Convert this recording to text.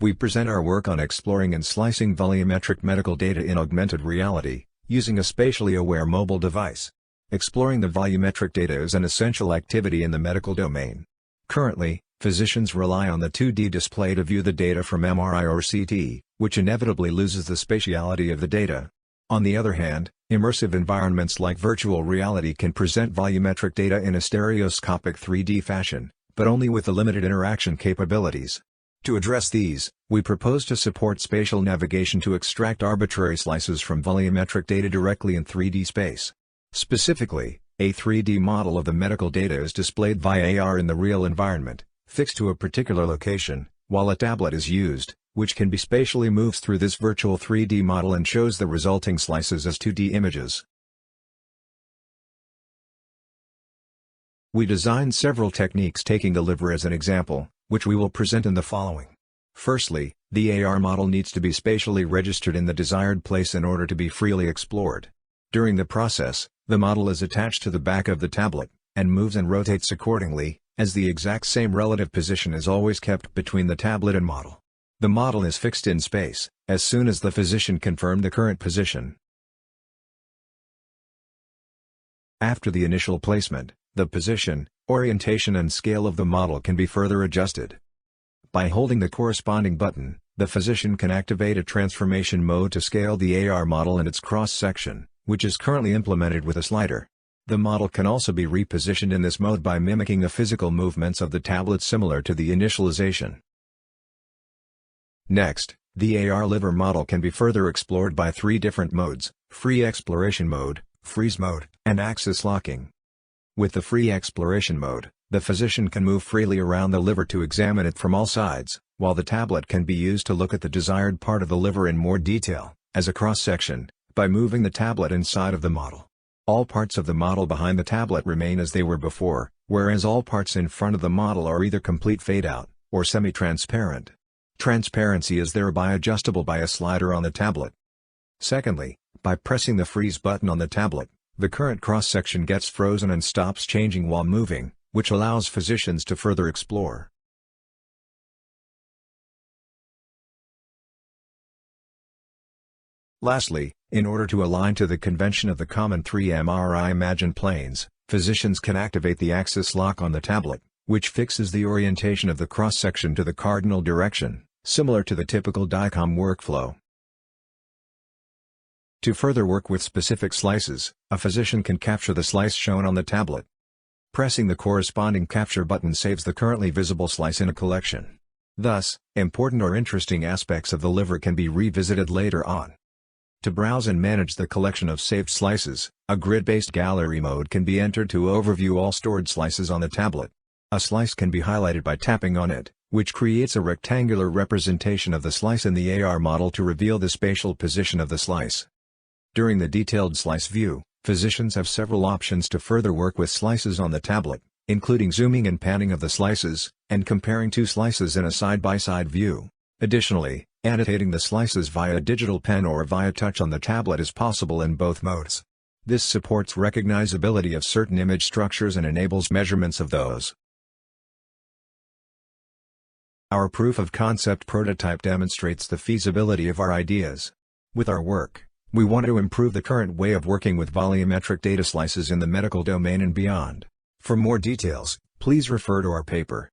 we present our work on exploring and slicing volumetric medical data in augmented reality, using a spatially aware mobile device. Exploring the volumetric data is an essential activity in the medical domain. Currently, physicians rely on the 2D display to view the data from MRI or CT, which inevitably loses the spatiality of the data. On the other hand, immersive environments like virtual reality can present volumetric data in a stereoscopic 3D fashion, but only with the limited interaction capabilities. To address these, we propose to support spatial navigation to extract arbitrary slices from volumetric data directly in 3D space. Specifically, a 3D model of the medical data is displayed via AR in the real environment, fixed to a particular location, while a tablet is used, which can be spatially moved through this virtual 3D model and shows the resulting slices as 2D images. We designed several techniques taking the liver as an example, which we will present in the following. Firstly, the AR model needs to be spatially registered in the desired place in order to be freely explored. During the process, the model is attached to the back of the tablet, and moves and rotates accordingly, as the exact same relative position is always kept between the tablet and model. The model is fixed in space, as soon as the physician confirmed the current position. After the initial placement, the position, orientation and scale of the model can be further adjusted. By holding the corresponding button, the physician can activate a transformation mode to scale the AR model and its cross-section, which is currently implemented with a slider. The model can also be repositioned in this mode by mimicking the physical movements of the tablet similar to the initialization. Next, the AR liver model can be further explored by 3 different modes: free exploration mode, freeze mode, and axis locking. With the free exploration mode, the physician can move freely around the liver to examine it from all sides, while the tablet can be used to look at the desired part of the liver in more detail, as a cross-section, by moving the tablet inside of the model. All parts of the model behind the tablet remain as they were before, whereas all parts in front of the model are either complete fade-out, or semi-transparent. Transparency is thereby adjustable by a slider on the tablet. Secondly, by pressing the freeze button on the tablet, the current cross-section gets frozen and stops changing while moving, which allows physicians to further explore. Lastly, in order to align to the convention of the common 3 MRI imagine planes, physicians can activate the axis lock on the tablet, which fixes the orientation of the cross-section to the cardinal direction, similar to the typical DICOM workflow. To further work with specific slices, a physician can capture the slice shown on the tablet. Pressing the corresponding capture button saves the currently visible slice in a collection. Thus, important or interesting aspects of the liver can be revisited later on. To browse and manage the collection of saved slices, a grid-based gallery mode can be entered to overview all stored slices on the tablet. A slice can be highlighted by tapping on it, which creates a rectangular representation of the slice in the AR model to reveal the spatial position of the slice. During the detailed slice view, physicians have several options to further work with slices on the tablet, including zooming and panning of the slices, and comparing 2 slices in a side-by-side view. Additionally, annotating the slices via digital pen or via touch on the tablet is possible in both modes. This supports recognizability of certain image structures and enables measurements of those. Our proof of concept prototype demonstrates the feasibility of our ideas. With our work, we want to improve the current way of working with volumetric data slices in the medical domain and beyond. For more details, please refer to our paper.